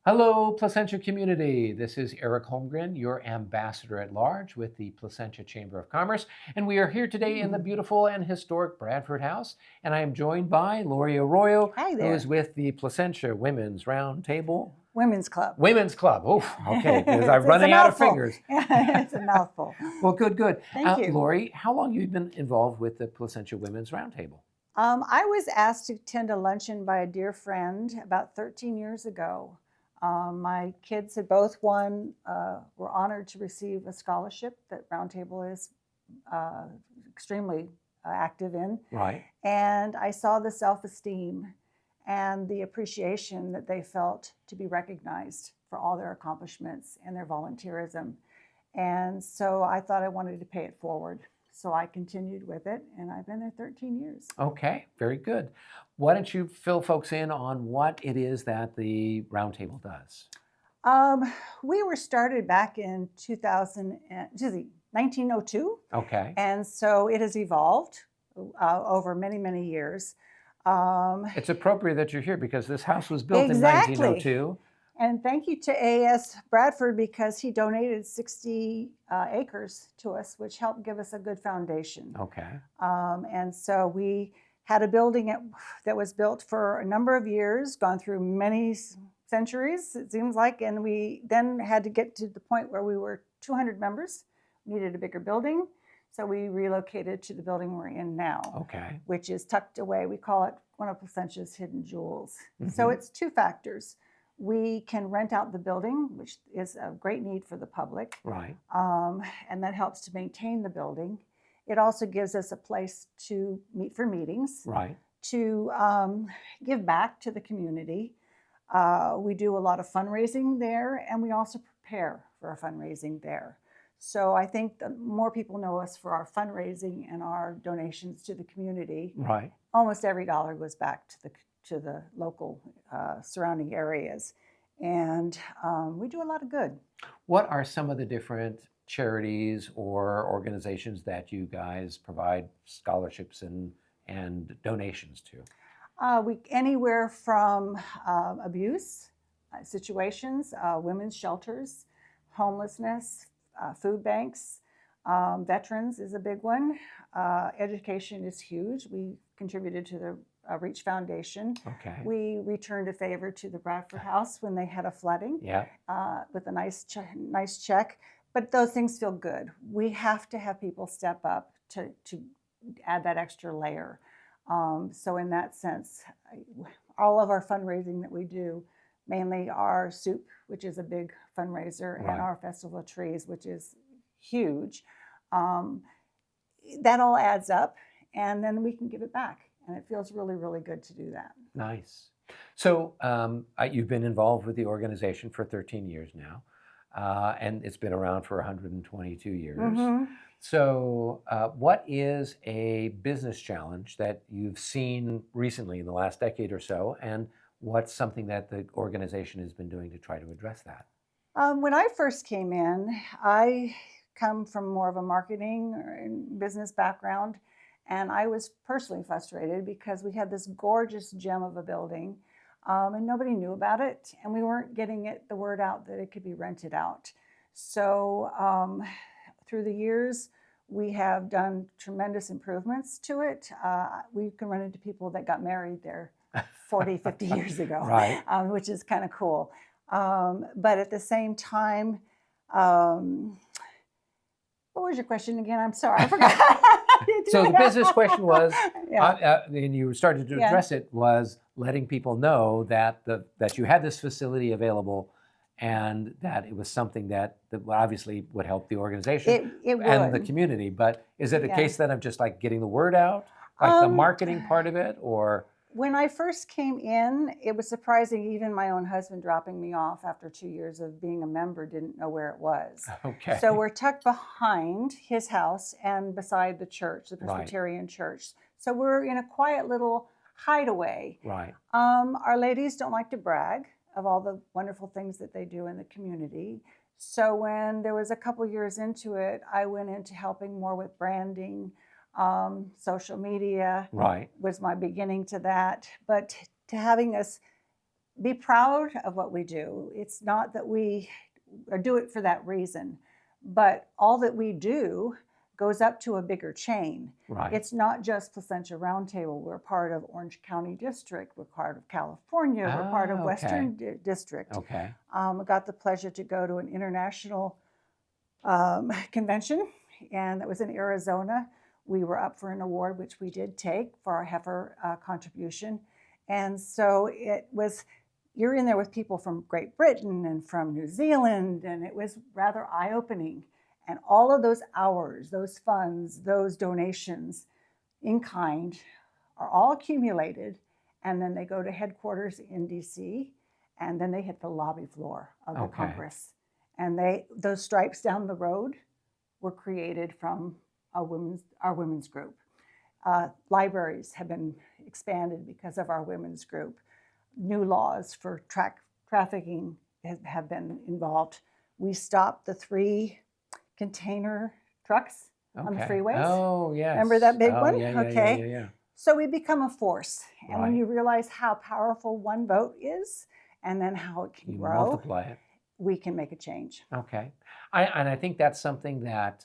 Hello, Placentia community. This is Eric Holmgren, your ambassador at large with the Placentia Chamber of Commerce. And we are here today in the beautiful and historic Bradford House. And I am joined by Lori Arroyo, Hi who there. is with the Placentia Women's Roundtable. Women's Club. Women's Club. Oh, okay. Because I'm It's running a out of mouthful. fingers. It's a mouthful. Well, good. Thank you. Lori, how long have you been involved with the Placentia Women's Roundtable? I was asked to attend a luncheon by a dear friend about 13 years ago. My kids had both were honored to receive a scholarship that Roundtable is extremely active in. Right. And I saw the self-esteem and the appreciation that they felt to be recognized for all their accomplishments and their volunteerism. And so I thought I wanted to pay it forward. So I continued with it, and I've been there 13 years. Okay, very good. Why don't you fill folks in on what it is that the Roundtable does? We were started back in 1902. Okay. And so it has evolved over many, many years. It's appropriate that you're here because this house was built Exactly. in 1902. And thank you to A.S. Bradford because he donated 60 acres to us, which helped give us a good foundation. Okay. And so we had a building that was built for a number of years, gone through many centuries, it seems like, and we then had to get to the point where we were 200 members, needed a bigger building. So we relocated to the building we're in now, Okay. which is tucked away. We call it one of Placentia's hidden jewels. So it's two factors. We can rent out the building, which is a great need for the public. Right. And that helps to maintain the building. It also gives us a place to meet for meetings, Right. to give back to the community. We do a lot of fundraising there, and we also prepare for our fundraising there. So I think the more people know us for our fundraising and our donations to the community, Right. almost every dollar goes back to the local surrounding areas. And we do a lot of good. What are some of the different charities or organizations that you guys provide scholarships and donations to? Anywhere from abuse situations, women's shelters, homelessness, food banks, veterans is a big one. Education is huge. We contributed to the Reach Foundation. Okay. We returned a favor to the Bradford House when they had a flooding. Yeah. With a nice check. But those things feel good. We have to have people step up to add that extra layer. So in that sense, all of our fundraising that we do, mainly our soup, which is a big fundraiser, Right. and our Festival of Trees, which is huge, that all adds up, and then we can give it back. And it feels really, really good to do that. Nice. So you've been involved with the organization for 13 years now, and it's been around for 122 years. Mm-hmm. So what is a business challenge that you've seen recently in the last decade or so, and what's something that the organization has been doing to try to address that? When I first came in, I come from more of a marketing and business background. And I was personally frustrated because we had this gorgeous gem of a building and nobody knew about it. And we weren't getting the word out that it could be rented out. So through the years, we have done tremendous improvements to it. We can run into people that got married there 40, 50 years ago, Right. Which is kind of cool. But at the same time, what was your question again? I'm sorry, I forgot. So the business question was, Yeah. and you started to address it, was letting people know that you had this facility available, and that it was something that obviously would help the organization It would. and the community. But is it a Yeah. case then of just like getting the word out, like the marketing part of it, or? When I first came in, it was surprising. Even my own husband dropping me off after 2 years of being a member didn't know where it was. Okay. So we're tucked behind his house and beside the church, the Right. Presbyterian church. So we're in a quiet little hideaway. Right. Our ladies don't like to brag of all the wonderful things that they do in the community. So when there was a couple years into it, I went into helping more with branding, social media Right. was my beginning to that. But to having us be proud of what we do. It's not that we do it for that reason, but all that we do goes up to a bigger chain. Right. It's not just Placentia Roundtable. We're part of Orange County District. We're part of California. We're part of okay. Western District. Okay. I got the pleasure to go to an international convention, and that was in Arizona. We were up for an award, which we did take for our heifer contribution. And so it was, you're in there with people from Great Britain and from New Zealand, and it was rather eye-opening. And all of those hours, those funds, those donations in kind are all accumulated, and then they go to headquarters in DC, and then they hit the lobby floor of the Congress. And those stripes down the road were created from our women's group. Libraries have been expanded because of our women's group. New laws for trafficking have been involved. We stopped the 3 container trucks on the freeways. Oh, yes. Remember that big one? Yeah, okay. Yeah. So we become a force. And when Right. you realize how powerful one vote is, and then how it can You grow, multiply it. we can make a change. Okay. I think that's something that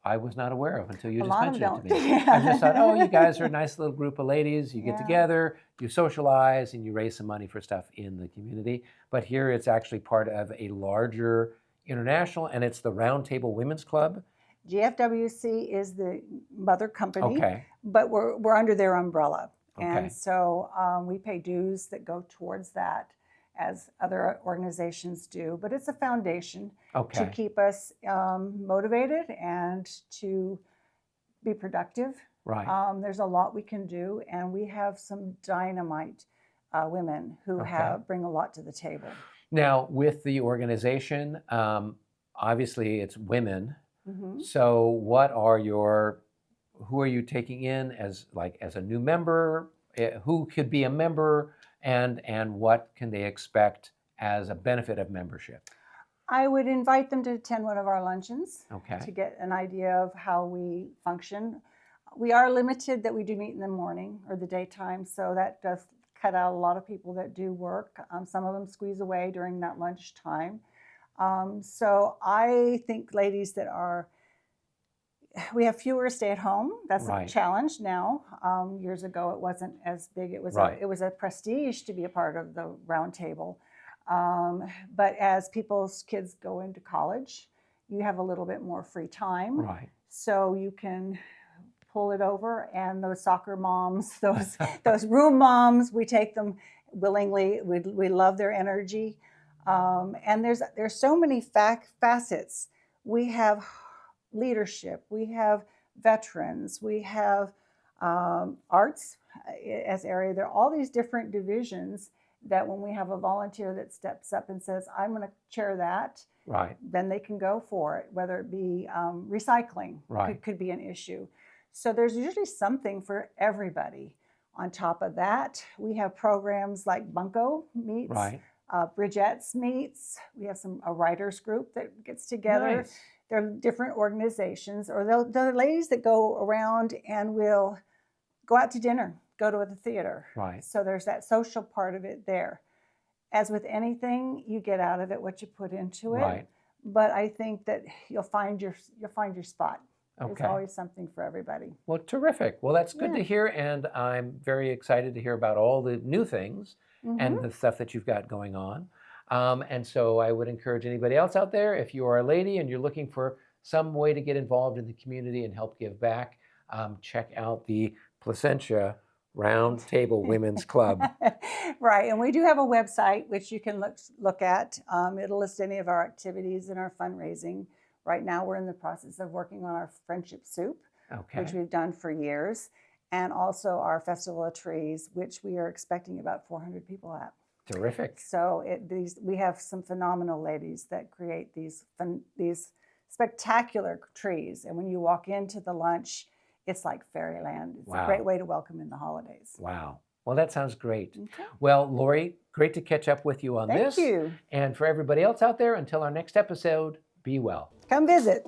I was not aware of until you A just lot of mentioned them it to me. don't. I just thought, oh, you guys are a nice little group of ladies. You get Yeah. together, you socialize, and you raise some money for stuff in the community. But here it's actually part of a larger international, and it's the Roundtable Women's Club. GFWC is the mother company, Okay. but we're under their umbrella. Okay. And so we pay dues that go towards that, as other organizations do. But it's a foundation to Okay. keep us motivated and to be productive. Right. There's a lot we can do, and we have some dynamite women who Okay. bring a lot to the table. Now, with the organization, obviously it's women. Mhm. So who are you taking in as a new member? Who could be a member, and what can they expect as a benefit of membership? I would invite them to attend one of our luncheons to Okay. get an idea of how we function. We are limited that we do meet in the morning or the daytime, so that does cut out a lot of people that do work. Some of them squeeze away during that lunchtime. So I think ladies we have fewer stay at home. That's Right. a challenge now. Years ago, it wasn't as big. It was Right. it was a prestige to be a part of the roundtable. But as people's kids go into college, you have a little bit more free time. Right. So you can pull it over, and those soccer moms, those room moms, we take them willingly. We love their energy. And there's so many facets. We have leadership, we have veterans, we have arts as area. There are all these different divisions that when we have a volunteer that steps up and says, I'm going to chair that, Right. then they can go for it, whether it be recycling Right. could be an issue. So there's usually something for everybody. On top of that, we have programs like Bunko meets, Right. Bridgette's meets. We have a writers group that gets together. Nice. They're different organizations, or they're ladies that go around and will go out to dinner, go to the theater. Right. So there's that social part of it there. As with anything, you get out of it what you put into it. Right. But I think that you'll find your spot. Okay. There's always something for everybody. Well, terrific. Well, that's good Yeah. to hear, and I'm very excited to hear about all the new things and Mhm. the stuff that you've got going on. And so I would encourage anybody else out there, if you are a lady and you're looking for some way to get involved in the community and help give back, check out the Placentia Roundtable Women's Club. Right, and we do have a website which you can look at. It'll list any of our activities and our fundraising. Right now, we're in the process of working on our friendship soup, which Okay. we've done for years, and also our festival of trees, which we are expecting about 400 people at. Terrific. So we have some phenomenal ladies that create these spectacular trees, and when you walk into the lunch, it's like fairyland. It's Wow. a great way to welcome in the holidays. Wow. Well, that sounds great. Okay. Well, Lori, great to catch up with you on Thank this. you. And for everybody else out there, until our next episode, be well. Come visit.